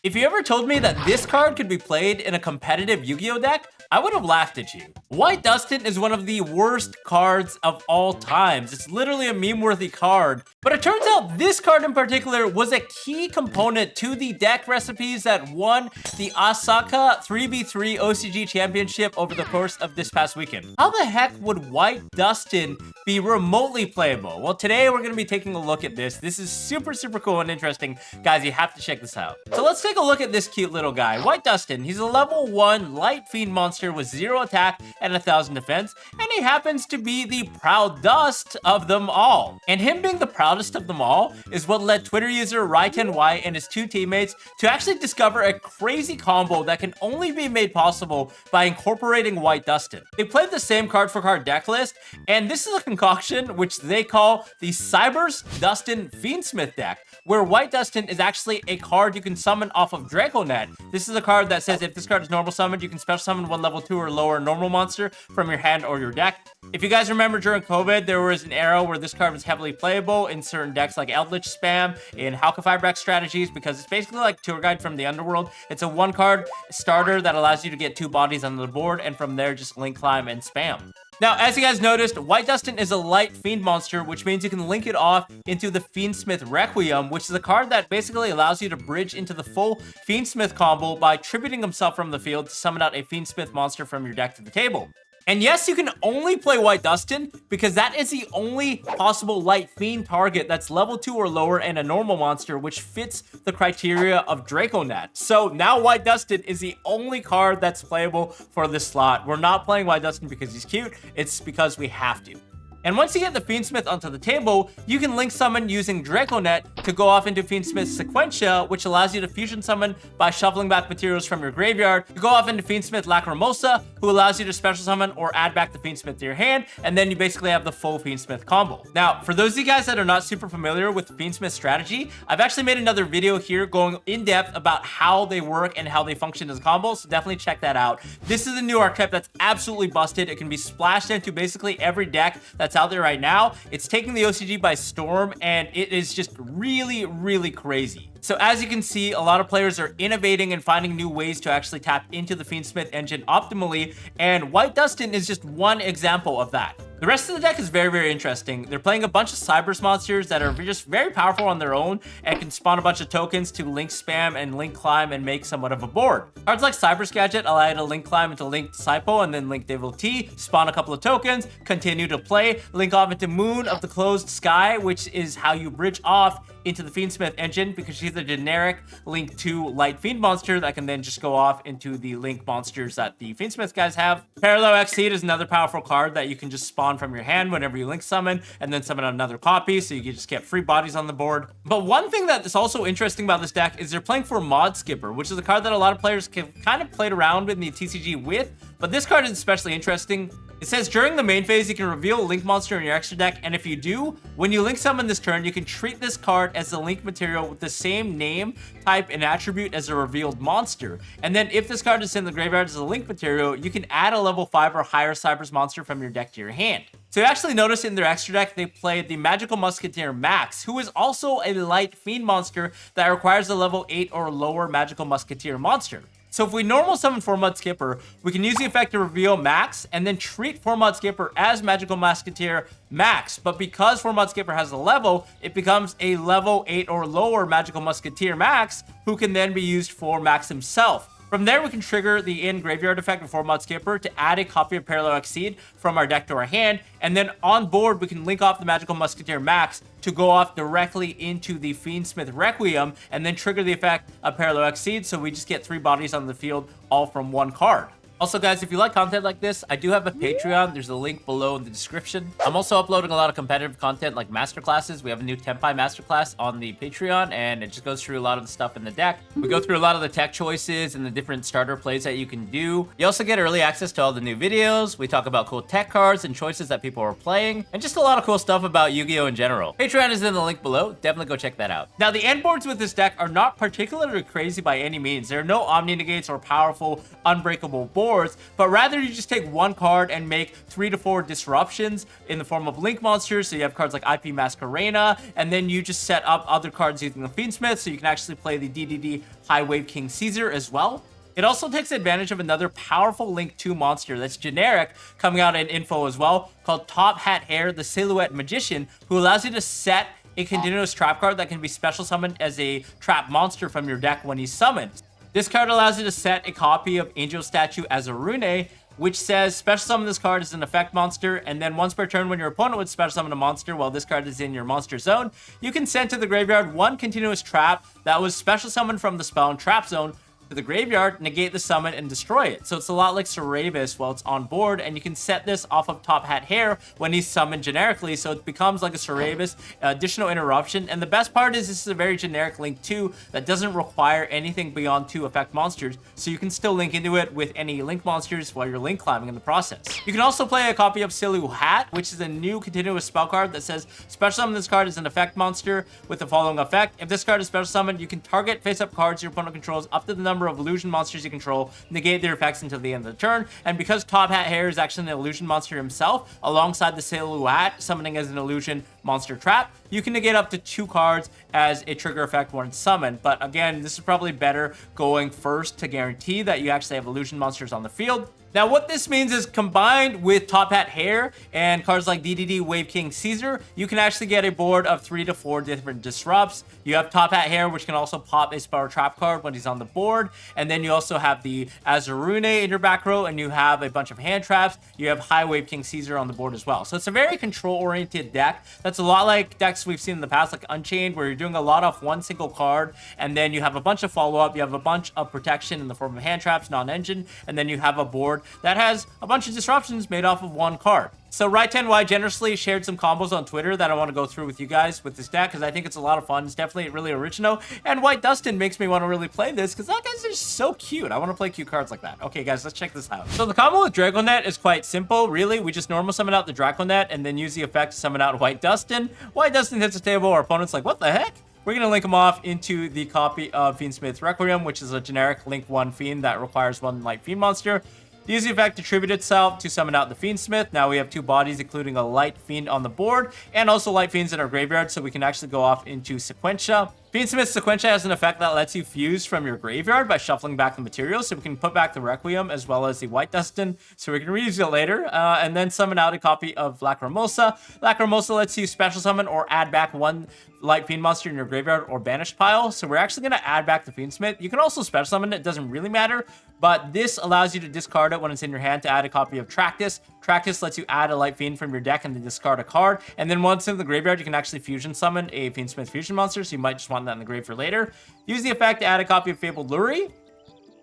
If you ever told me that this card could be played in a competitive Yu-Gi-Oh deck, I would have laughed at you. White Dustin is one of the worst cards of all times. It's literally a meme-worthy card. But it turns out this card in particular was a key component to the deck recipes that won the Osaka 3v3 OCG Championship over the course of this past weekend. How the heck would White Dustin be remotely playable? Well, today we're going to be taking a look at this. This is super cool and interesting. Guys, you have to check this out. So let's take a look at this cute little guy. White Dustin, he's a level 1 light fiend monster with 0 attack and 1000 defense, and he happens to be the proudest of them all. And him being the proudest of them all is what led Twitter user Rai10Y and his 2 teammates to actually discover a crazy combo that can only be made possible by incorporating White Dustin. They played the same card for card deck list, and this is a concoction which they call the CYBERSE Dustin Fiendsmith deck, where White Dustin is actually a card you can summon off of Draconet. This is a card that says if this card is normal summoned, you can special summon one level 2 or lower normal monster from your hand or your deck. If you guys remember during COVID, there was an era where this card was heavily playable in certain decks like Eldritch Spam, in Halka strategies, because it's basically like Tour Guide from the Underworld. It's a 1-card starter that allows you to get 2 bodies on the board, and from there just link climb and spam. Now, as you guys noticed, White Dustin is a light fiend monster, which means you can link it off into the Fiendsmith Requiem, which is a card that basically allows you to bridge into the full Fiendsmith combo by tributing himself from the field to summon out a Fiendsmith monster from your deck to the table. And yes, you can only play White Dustin because that is the only possible light fiend target that's level 2 or lower and a normal monster, which fits the criteria of Draconet. So now White Dustin is the only card that's playable for this slot. We're not playing White Dustin because he's cute, it's because we have to. And once you get the Fiendsmith onto the table, you can link summon using Draconet to go off into Fiendsmith Sequentia, which allows you to fusion summon by shuffling back materials from your graveyard. You go off into Fiendsmith Lacrimosa, who allows you to special summon or add back the Fiendsmith to your hand, and then you basically have the full Fiendsmith combo. Now, for those of you guys that are not super familiar with Fiendsmith strategy, I've actually made another video here going in depth about how they work and how they function as combos, so definitely check that out. This is a new archetype that's absolutely busted. It can be splashed into basically every deck that's out there right now. It's taking the OCG by storm, and it is just really crazy. So as you can see, a lot of players are innovating and finding new ways to actually tap into the Fiendsmith engine optimally, and White Dustin is just one example of that. The rest of the deck is very interesting. They're playing a bunch of CYBERSE monsters that are just very powerful on their own and can spawn a bunch of tokens to link spam and link climb and make somewhat of a board. Cards like CYBERSE Gadget allow you to link climb into link Saipo and then link Devotee, spawn a couple of tokens, continue to play, link off into Moon of the Closed Sky, which is how you bridge off into the Fiendsmith engine because she's a generic Link 2 light fiend monster that can then just go off into the link monsters that the Fiendsmith guys have. Parallel Exceed is another powerful card that you can just spawn from your hand whenever you link summon and then summon another copy, so you can just get free bodies on the board. But one thing that is also interesting about this deck is they're playing FORMUD Skipper, which is a card that a lot of players can kind of played around in the TCG with, but this card is especially interesting. It says during the main phase, you can reveal a link monster in your extra deck, and if you do, when you link summon this turn, you can treat this card as a link material with the same name, type, and attribute as a revealed monster. And then if this card is in the graveyard as a link material, you can add a level 5 or higher CYBERSE monster from your deck to your hand. So you actually notice in their extra deck, they played the Magical Musketeer Max, who is also a light fiend monster that requires a level 8 or lower Magical Musketeer monster. So if we normal summon FORMUD Skipper, we can use the effect to reveal Max and then treat FORMUD Skipper as Magical Musketeer Max. But because FORMUD Skipper has a level, it becomes a level 8 or lower Magical Musketeer Max, who can then be used for Max himself. From there, we can trigger the in-graveyard effect of FORMUD Skipper to add a copy of Parallel Exceed from our deck to our hand, and then on board, we can link off the Magical Musketeer Max to go off directly into the Fiendsmith Requiem, and then trigger the effect of Parallel Exceed, so we just get 3 bodies on the field, all from 1 card. Also, guys, if you like content like this, I do have a Patreon. There's a link below in the description. I'm also uploading a lot of competitive content like masterclasses. We have a new Tenpai masterclass on the Patreon, and it just goes through a lot of the stuff in the deck. We go through a lot of the tech choices and the different starter plays that you can do. You also get early access to all the new videos. We talk about cool tech cards and choices that people are playing, and just a lot of cool stuff about Yu-Gi-Oh! In general. Patreon is in the link below. Definitely go check that out. Now, the end boards with this deck are not particularly crazy by any means. There are no Omni Negates or powerful, unbreakable boards. boards, but rather you just take one card and make 3 to 4 disruptions in the form of link monsters. So you have cards like IP Masquerena, and then you just set up other cards using the Fiendsmith, so you can actually play the DDD High Wave King Caesar as well. It also takes advantage of another powerful Link 2 monster that's generic, coming out in info as well, called Top Hat Hair, the Silhouette Magician, who allows you to set a continuous trap card that can be special summoned as a trap monster from your deck when he's summoned. This card allows you to set a copy of Angel Statue Azarune, which says special summon this card as an effect monster, and then once per turn when your opponent would special summon a monster while this card is in your monster zone, you can send to the graveyard one continuous trap that was special summoned from the spell and trap zone to the graveyard, negate the summon, and destroy it. So it's a lot like CYBERSE while it's on board, and you can set this off of Top Hat Hair when he's summoned generically, so it becomes like a CYBERSE additional interruption. And the best part is this is a very generic Link 2 that doesn't require anything beyond 2 effect monsters, so you can still link into it with any link monsters while you're link climbing in the process. You can also play a copy of Silhouette, which is a new continuous spell card that says special summon this card as an effect monster with the following effect. If this card is special summoned, you can target face-up cards your opponent controls up to the number of illusion monsters you control, negate their effects until the end of the turn. And because Top Hat Hair is actually an illusion monster himself, alongside the Silhouette summoning as an illusion monster trap, you can negate up to 2 cards as a trigger effect when summoned. But again, this is probably better going first to guarantee that you actually have illusion monsters on the field. Now, what this means is combined with Top Hat Hair and cards like DDD Wave King Caesar, you can actually get a board of 3 to 4 different disrupts. You have Top Hat Hair, which can also pop a Spell Trap card when he's on the board. And then you also have the Azarune in your back row, and you have a bunch of hand traps. You have High Wave King Caesar on the board as well. So it's a very control-oriented deck. That's a lot like decks we've seen in the past, like Unchained, where you're doing a lot off one single card, and then you have a bunch of follow-up. You have a bunch of protection in the form of hand traps, non-engine, and then you have a board that has a bunch of disruptions made off of one card. So Right10Y generously shared some combos on Twitter that I want to go through with you guys with this deck, because I think it's a lot of fun. It's definitely really original, and White Dustin makes me want to really play this because that guy's just so cute. I want to play cute cards like that. Okay, guys, let's check this out. So the combo with Dragonet is quite simple, really. We just normal summon out the Dragonet and then use the effect to summon out White Dustin. White Dustin hits the table, our opponent's like, what the heck? We're going to link him off into the copy of Fiendsmith Requiem, which is a generic Link 1 Fiend that requires 1 Light Fiend monster. Use the effect to tribute itself to summon out the Fiendsmith. Now we have 2 bodies, including a Light Fiend on the board, and also Light Fiends in our graveyard, so we can actually go off into Sequentia. Fiendsmith Sequentia has an effect that lets you fuse from your graveyard by shuffling back the materials, so we can put back the Requiem as well as the White Dustin, so we can reuse it later, and then summon out a copy of Lacrimosa. Lacrimosa lets you special summon or add back 1 Light Fiend monster in your graveyard or banished pile, so we're actually going to add back the Fiendsmith. You can also special summon it, doesn't really matter, but this allows you to discard it when it's in your hand to add a copy of Tractus. Tractus lets you add a Light Fiend from your deck and then discard a card, and then once in the graveyard, you can actually fusion summon a Fiendsmith fusion monster, so you might just want that in the grave for later. Use the effect to add a copy of Fabled Luri.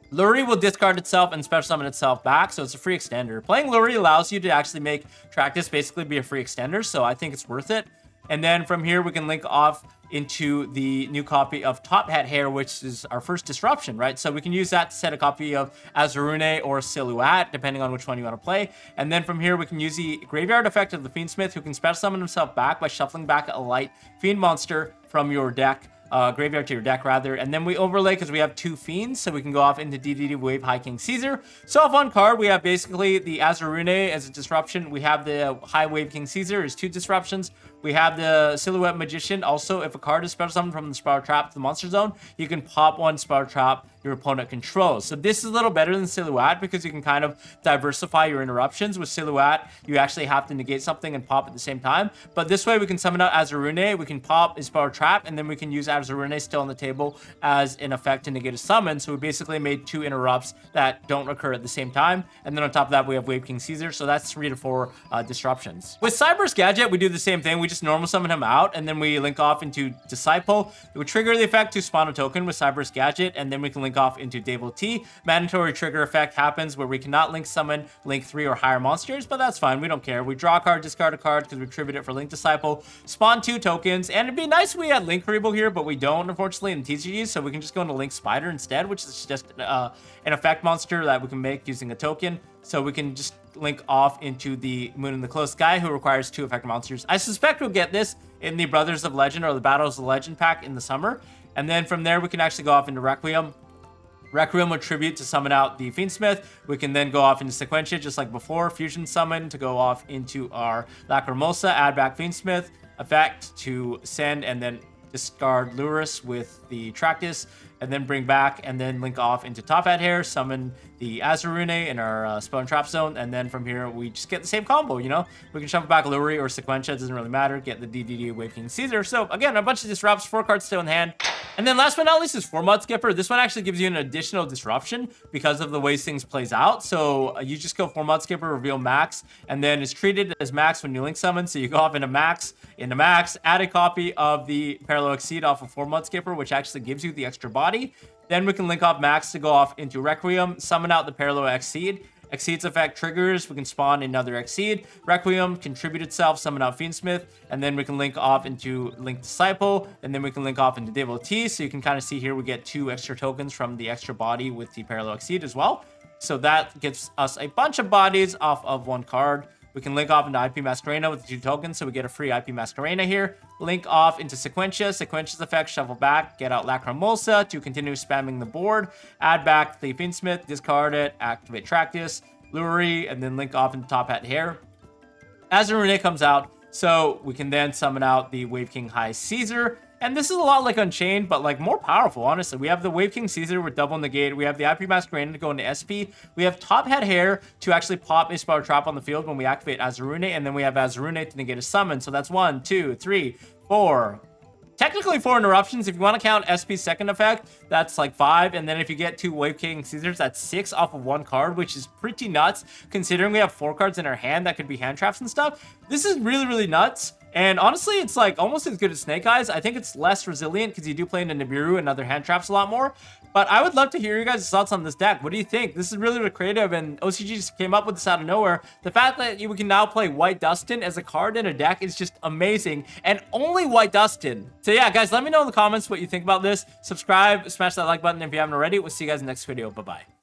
Luri will discard itself and special summon itself back, so it's a free extender. Playing Luri allows you to actually make Tractus basically be a free extender, so I think it's worth it. And then from here, we can link off into the new copy of Top Hat Hair, which is our first disruption, right? So we can use that to set a copy of Azarune or Silhouette, depending on which one you want to play. And then from here, we can use the graveyard effect of the Fiendsmith, who can special summon himself back by shuffling back a Light Fiend monster from your deck. Graveyard to your deck rather, and then we overlay because we have 2 Fiends, so we can go off into DDD Wave High King Caesar. So off one card, we have basically the Azarune as a disruption. We have the High Wave King Caesar as 2 disruptions. We have the Silhouette Magician. Also, if a card is special summoned from the Spiral Trap to the monster zone, you can pop 1 Spiral Trap your opponent controls. So this is a little better than Silhouette because you can kind of diversify your interruptions. With Silhouette, you actually have to negate something and pop at the same time. But this way, we can summon out Azarune, we can pop a Spiral Trap, and then we can use Azarune still on the table as an effect to negate a summon. So we basically made 2 interrupts that don't occur at the same time. And then on top of that, we have Wave King Caesar. So that's 3 to 4 disruptions. With CYBERSE Gadget, we do the same thing. We just normal summon him out, and then we link off into Disciple. It would trigger the effect to spawn a token with CYBERSE Gadget, and then we can link off into Devotee. Mandatory trigger effect happens where we cannot link summon Link 3 or higher monsters, but that's fine. We don't care. We draw a card, discard a card because we tribute it for Link Disciple, spawn 2 tokens, and it'd be nice if we had Link Rebo here, but we don't, unfortunately, in TCGs, so we can just go into Link Spider instead, which is just an effect monster that we can make using a token. So we can just link off into the Moon in the Close Sky, who requires 2 effect monsters. I suspect we'll get this in the Brothers of Legend or the Battles of Legend pack in the summer. And then from there, we can actually go off into Requiem. Requiem with Tribute to summon out the Fiendsmith. We can then go off into Sequentia just like before. Fusion Summon to go off into our Lacrimosa. Add back Fiendsmith. Effect to send and then discard Luris with the Tractus. And then bring back and then link off into Top Hat Hair. Summon the Azurune in our Spell and Trap Zone. And then from here, we just get the same combo, you know? We can shuffle back Luri or Sequentia. It doesn't really matter. Get the DDD Wave King Caesar. So again, a bunch of disrupts. 4 cards still in hand. And then last but not least is FORMUD Skipper. This one actually gives you an additional disruption because of the ways things plays out. So you just go FORMUD Skipper, reveal max, and then it's treated as max when you link summon. So you go off into max, add a copy of the Parallel Exceed off of FORMUD Skipper, which actually gives you the extra body. Then we can link off max to go off into Requiem, summon out the Parallel Exceed. Exceed's effect triggers, we can spawn another Exceed. Requiem, contribute itself, summon out Fiendsmith, and then we can link off into Link Disciple, and then we can link off into Devotee. So you can kind of see here we get 2 extra tokens from the extra body with the Parallel Exceed as well. So that gives us a bunch of bodies off of 1 card. We can link off into IP Masquerena with the 2 tokens, so we get a free IP Masquerena here. Link off into Sequentia. Sequentia's effect, shuffle back, get out Lacrimosa to continue spamming the board. Add back the Fiendsmith, discard it, activate Tractus, Luri, and then link off into Top Hat Hair. Azurune comes out, so we can then summon out the Wave King High Caesar. And this is a lot like Unchained, but like more powerful, honestly. We have the Wave King Caesar with double negate. We have the IP Masquerade to go into SP. We have Top Hat Hair to actually pop a Spell Trap on the field when we activate Azurune. And then we have Azurune to negate a summon. So that's 1, 2, 3, 4. Technically 4 interruptions. If you want to count SP's second effect, that's like 5. And then if you get 2 Wave King Caesars, that's 6 off of 1 card, which is pretty nuts considering we have 4 cards in our hand that could be hand traps and stuff. This is really, really nuts. And honestly, it's like almost as good as Snake Eyes. I think it's less resilient because you do play into Nibiru and other hand traps a lot more. But I would love to hear your guys' thoughts on this deck. What do you think? This is really, really creative, and OCG just came up with this out of nowhere. The fact that we can now play White Dustin as a card in a deck is just amazing, and only White Dustin. So yeah, guys, let me know in the comments what you think about this. Subscribe, smash that like button if you haven't already. We'll see you guys in the next video. Bye-bye.